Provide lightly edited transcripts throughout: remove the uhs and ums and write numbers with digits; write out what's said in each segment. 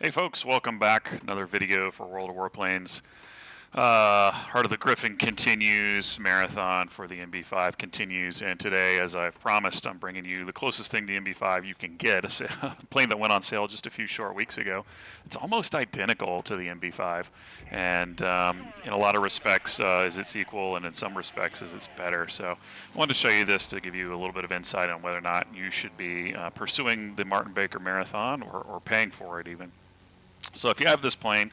Hey folks, welcome back. Another video for World of Warplanes. Heart of the Griffin continues, marathon for the MB5 continues, and today, as I've promised, I'm bringing you the closest thing to the MB5 you can get, a plane that went on sale just a few short weeks ago. It's almost identical to the MB5, and in a lot of respects is its equal, and in some respects is it's better. So I wanted to show you this to give you a little bit of insight on whether or not you should be pursuing the Martin Baker Marathon or paying for it even. So if you have this plane,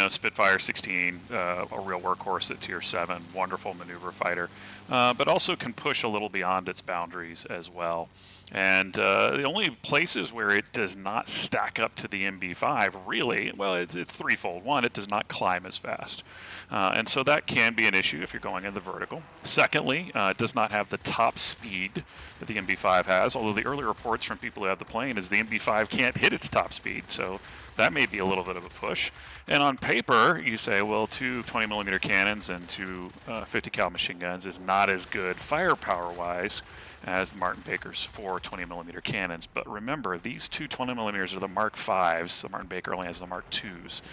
Spitfire 16, a real workhorse at Tier 7, wonderful maneuver fighter, but also can push a little beyond its boundaries as well. And the only places where it does not stack up to the MB5, really, well, it's threefold. One, it does not climb as fast. And so that can be an issue if you're going in the vertical. Secondly, it does not have the top speed that the MB5 has, although the early reports from people who have the plane is the MB5 can't hit its top speed. So that may be a little bit of a push. And on paper, you say, well, two 20mm cannons and two 50 cal machine guns is not as good firepower-wise as the Martin Baker's 4 20mm cannons. But remember, these two 20mm are the Mark Vs. The Martin Baker only has the Mark IIs.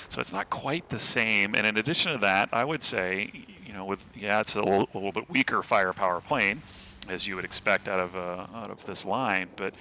So it's not quite the same. And in addition to that, I would say, it's a little bit weaker firepower plane, as you would expect out of this line. But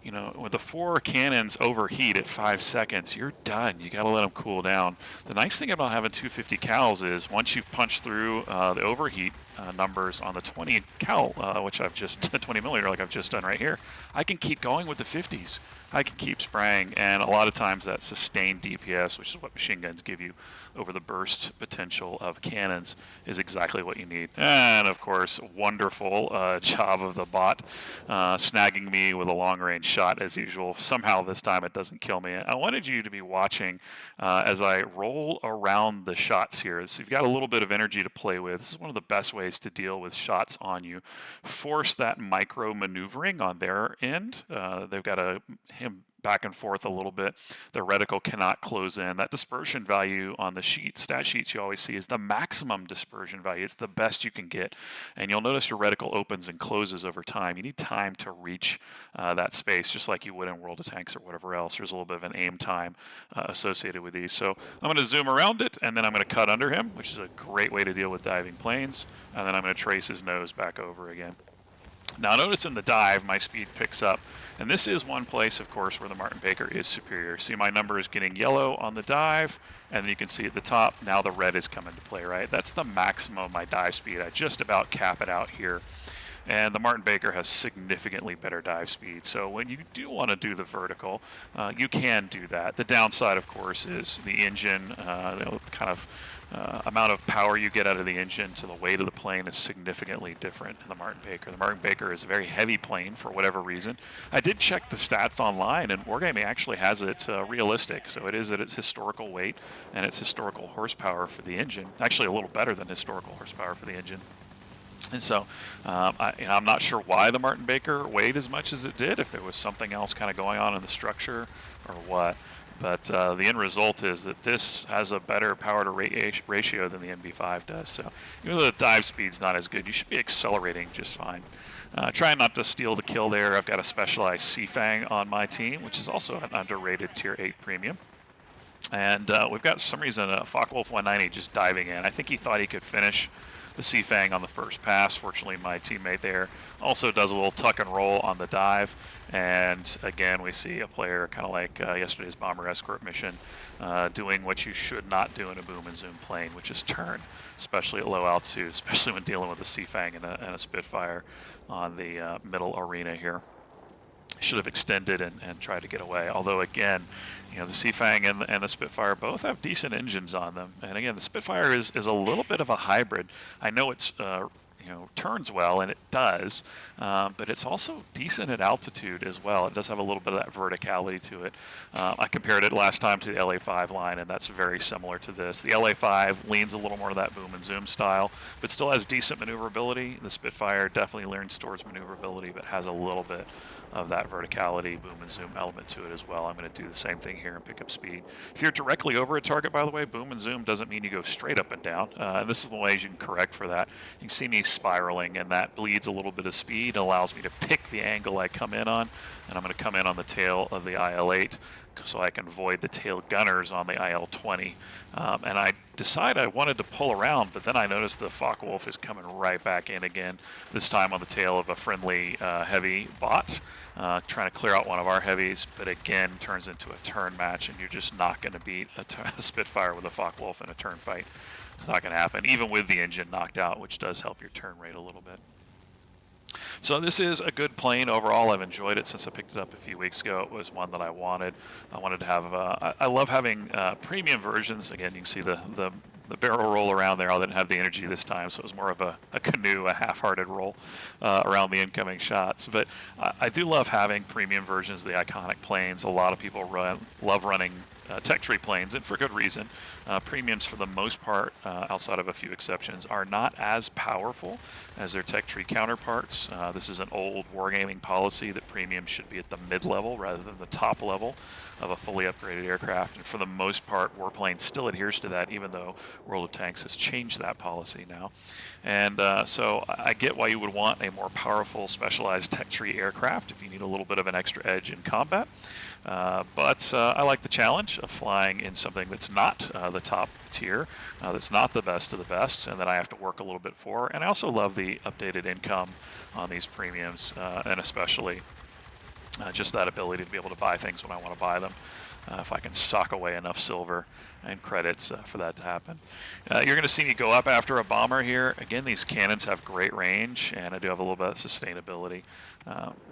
when the 4 cannons overheat at 5 seconds, you're done. You got to let them cool down. The nice thing about having 250 cals is once you punch through the overheat numbers on the 20 cal, which I've just 20mm like I've just done right here, I can keep going with the 50s. I can keep spraying, and a lot of times that sustained DPS, which is what machine guns give you over the burst potential of cannons, is exactly what you need. And of course, wonderful job of the bot snagging me with a long-range shot as usual. Somehow this time it doesn't kill me. I wanted you to be watching as I roll around the shots here. So you've got a little bit of energy to play with. This is one of the best ways to deal with shots on you. Force that micro maneuvering on their end. They've got him back and forth a little bit. The reticle cannot close in. That dispersion value on the stat sheets you always see is the maximum dispersion value. It's the best you can get. And you'll notice your reticle opens and closes over time. You need time to reach that space, just like you would in World of Tanks or whatever else. There's a little bit of an aim time associated with these. So I'm going to zoom around it, and then I'm going to cut under him, which is a great way to deal with diving planes. And then I'm going to trace his nose back over again. Now notice in the dive, my speed picks up. And this is one place, of course, where the Martin Baker is superior. See, my number is getting yellow on the dive, and then you can see at the top, now the red is coming to play, right? That's the maximum of my dive speed. I just about cap it out here. And the Martin Baker has significantly better dive speed. So when you do want to do the vertical, you can do that. The downside, of course, is the engine, amount of power you get out of the engine to the weight of the plane is significantly different in the Martin Baker. The Martin Baker is a very heavy plane for whatever reason. I did check the stats online, and Wargaming actually has it realistic. So it is at its historical weight and its historical horsepower for the engine. Actually, a little better than historical horsepower for the engine. And so I'm not sure why the Martin Baker weighed as much as it did, if there was something else kind of going on in the structure or what. But the end result is that this has a better power to ratio than the MB5 does. So even though the dive speed's not as good, you should be accelerating just fine. Trying not to steal the kill there. I've got a specialized Seafang on my team, which is also an underrated Tier 8 premium. And we've got, for some reason, a Focke-Wulf 190 just diving in. I think he thought he could finish the Seafang on the first pass. Fortunately, my teammate there also does a little tuck and roll on the dive. And again, we see a player kind of like yesterday's bomber escort mission doing what you should not do in a boom and zoom plane, which is turn, especially at low altitude, especially when dealing with a Seafang and a Spitfire on the middle arena here. Should have extended and tried to get away. Although again, the Seafang and the Spitfire both have decent engines on them. And again, the Spitfire is a little bit of a hybrid. I know it's turns well, and it does, but it's also decent at altitude as well. It does have a little bit of that verticality to it. I compared it last time to the LA5 line, and that's very similar to this. The LA5 leans a little more to that boom and zoom style, but still has decent maneuverability. The Spitfire definitely leans towards maneuverability, but has a little bit of that verticality, boom and zoom element to it as well. I'm going to do the same thing here and pick up speed. If you're directly over a target, by the way, boom and zoom doesn't mean you go straight up and down. And this is the ways you can correct for that. You can see me spiraling, and that bleeds a little bit of speed and allows me to pick the angle I come in on. And I'm going to come in on the tail of the IL-8 so I can avoid the tail gunners on the IL-20. And I decided I wanted to pull around, but then I noticed the Focke-Wulf is coming right back in again, this time on the tail of a friendly heavy bot, trying to clear out one of our heavies, but again turns into a turn match, and you're just not going to beat a Spitfire with a Focke-Wulf in a turn fight. It's not going to happen, even with the engine knocked out, which does help your turn rate a little bit. So this is a good plane overall. I've enjoyed it since I picked it up a few weeks ago. It was one that I wanted. I wanted to have, I love having premium versions. Again, you can see the barrel roll around there. I didn't have the energy this time, so it was more of a canoe, a half-hearted roll around the incoming shots. But I do love having premium versions of the iconic planes. A lot of people love running tech tree planes, and for good reason. Premiums, for the most part, outside of a few exceptions, are not as powerful as their tech tree counterparts. This is an old wargaming policy that premiums should be at the mid-level rather than the top level of a fully upgraded aircraft, and for the most part, Warplane still adheres to that, even though World of Tanks has changed that policy now. And so I get why you would want a more powerful, specialized tech tree aircraft if you need a little bit of an extra edge in combat. But I like the challenge of flying in something that's not the top tier, that's not the best of the best, and that I have to work a little bit for. And I also love the updated income on these premiums, and especially just that ability to be able to buy things when I want to buy them. If I can sock away enough silver and credits for that to happen. You're going to see me go up after a bomber here. Again, these cannons have great range, and I do have a little bit of sustainability.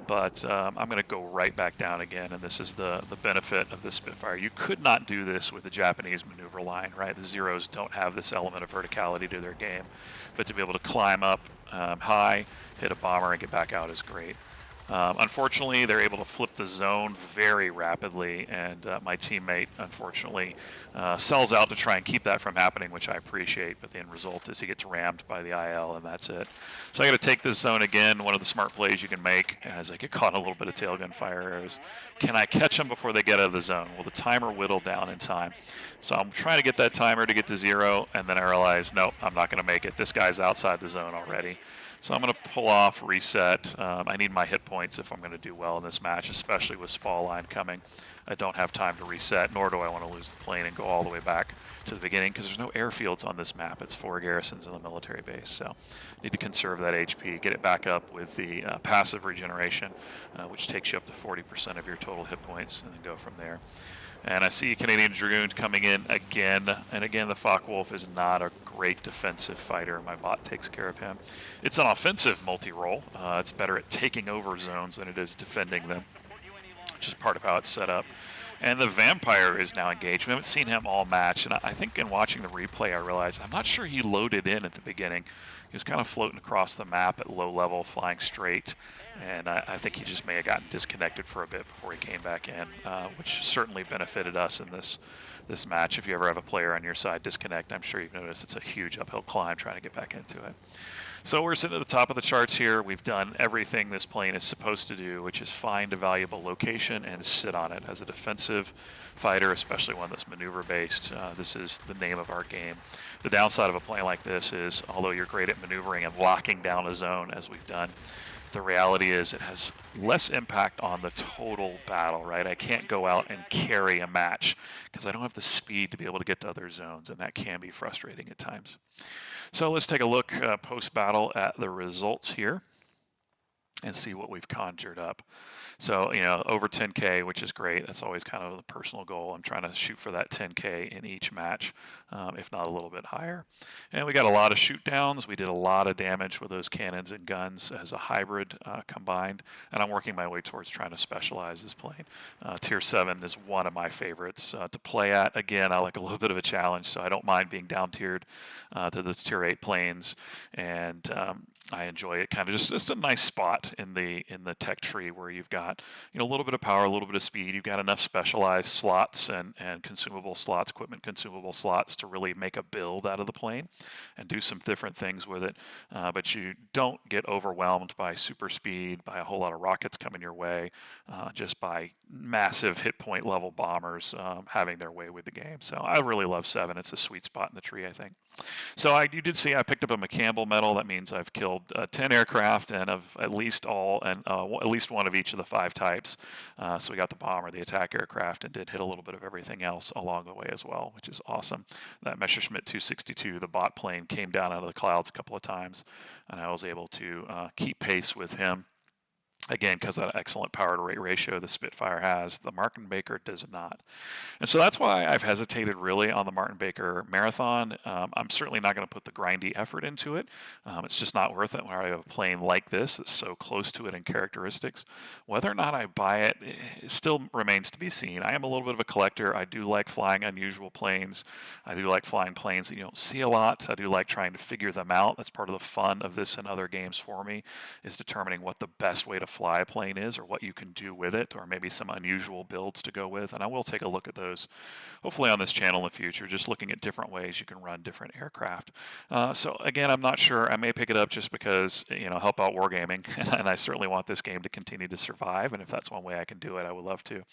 But I'm going to go right back down again, and this is the benefit of the Spitfire. You could not do this with the Japanese maneuver line, right? The Zeros don't have this element of verticality to their game. But to be able to climb up high, hit a bomber, and get back out is great. Unfortunately, they're able to flip the zone very rapidly, and my teammate, unfortunately, sells out to try and keep that from happening, which I appreciate, but the end result is he gets rammed by the IL, and that's it. So I got to take this zone again. One of the smart plays you can make, as I get caught in a little bit of tail gun fire, is can I catch them before they get out of the zone? Will the timer whittle down in time? So I'm trying to get that timer to get to 0, and then I realize, nope, I'm not going to make it. This guy's outside the zone already. So I'm going to pull off, reset. I need my hit points if I'm going to do well in this match, especially with Spall line coming. I don't have time to reset, nor do I want to lose the plane and go all the way back to the beginning, because there's no airfields on this map. It's 4 garrisons in the military base, so I need to conserve that HP, get it back up with the passive regeneration, which takes you up to 40% of your total hit points, and then go from there. And I see Canadian Dragoons coming in again, and again the Focke-Wulf is not a great defensive fighter. My bot takes care of him. It's an offensive multi-role. It's better at taking over zones than it is defending them, which is part of how it's set up. And the Vampire is now engaged. We haven't seen him all match, and I think in watching the replay I realized I'm not sure he loaded in at the beginning. He was kind of floating across the map at low level, flying straight, and I think he just may have gotten disconnected for a bit before he came back in, which certainly benefited us in this match. If you ever have a player on your side disconnect, I'm sure you've noticed it's a huge uphill climb trying to get back into it. So we're sitting at the top of the charts here. We've done everything this plane is supposed to do, which is find a valuable location and sit on it. As a defensive fighter, especially one that's maneuver-based, this is the name of our game. The downside of a plane like this is, although you're great at maneuvering and locking down a zone, as we've done, the reality is it has less impact on the total battle, right? I can't go out and carry a match because I don't have the speed to be able to get to other zones, and that can be frustrating at times. So let's take a look post-battle at the results here and see what we've conjured up. So, over 10K, which is great. That's always kind of the personal goal. I'm trying to shoot for that 10K in each match, if not a little bit higher. And we got a lot of shoot downs. We did a lot of damage with those cannons and guns as a hybrid combined. And I'm working my way towards trying to specialize this plane. Tier 7 is one of my favorites to play at. Again, I like a little bit of a challenge, so I don't mind being down tiered to the Tier 8 planes. And I enjoy it. Kind of just a nice spot in the tech tree where you've got a little bit of power, a little bit of speed. You've got enough specialized slots and consumable slots, equipment consumable slots to really make a build out of the plane and do some different things with it. But you don't get overwhelmed by super speed, by a whole lot of rockets coming your way, just by massive hit point level bombers having their way with the game. So I really love 7. It's a sweet spot in the tree, I think. So you did see I picked up a McCampbell medal. That means I've killed 10 aircraft and of at least at least one of each of the 5 types. So we got the bomber, the attack aircraft, and did hit a little bit of everything else along the way as well, which is awesome. That Messerschmitt 262, the bot plane, came down out of the clouds a couple of times, and I was able to keep pace with him. Again, because of that excellent power to rate ratio the Spitfire has, the Martin Baker does not. And so that's why I've hesitated really on the Martin Baker Marathon. I'm certainly not going to put the grindy effort into it. It's just not worth it when I have a plane like this that's so close to it in characteristics. Whether or not I buy it, it still remains to be seen. I am a little bit of a collector. I do like flying unusual planes. I do like flying planes that you don't see a lot. I do like trying to figure them out. That's part of the fun of this and other games for me, is determining what the best way to fly a plane is, or what you can do with it, or maybe some unusual builds to go with. And I will take a look at those hopefully on this channel in the future, just looking at different ways you can run different aircraft. So again, I'm not sure. I may pick it up just because, help out wargaming, and I certainly want this game to continue to survive, and if that's one way I can do it, I would love to.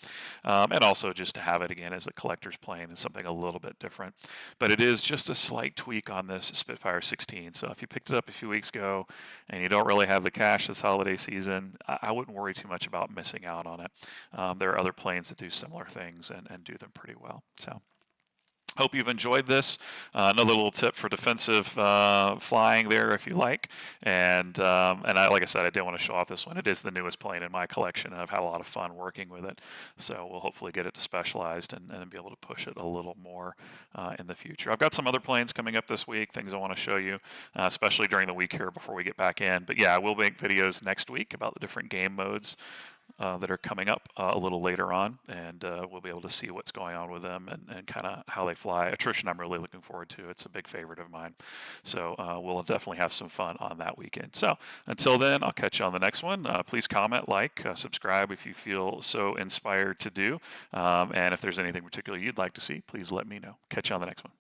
And also just to have it again as a collector's plane is something a little bit different. But it is just a slight tweak on this Spitfire 16. So if you picked it up a few weeks ago and you don't really have the cash this holiday season, I wouldn't worry too much about missing out on it. There are other planes that do similar things and do them pretty well. So hope you've enjoyed this. Another little tip for defensive flying there, if you like. And like I said, I did want to show off this one. It is the newest plane in my collection, and I've had a lot of fun working with it. So we'll hopefully get it to specialized and be able to push it a little more in the future. I've got some other planes coming up this week, things I want to show you, especially during the week here before we get back in. But yeah, I will make videos next week about the different game modes that are coming up a little later on, and we'll be able to see what's going on with them and kind of how they fly. Attrition I'm really looking forward to. It's a big favorite of mine. So we'll definitely have some fun on that weekend. So until then, I'll catch you on the next one. Please comment, like, subscribe if you feel so inspired to do. And if there's anything particular you'd like to see, please let me know. Catch you on the next one.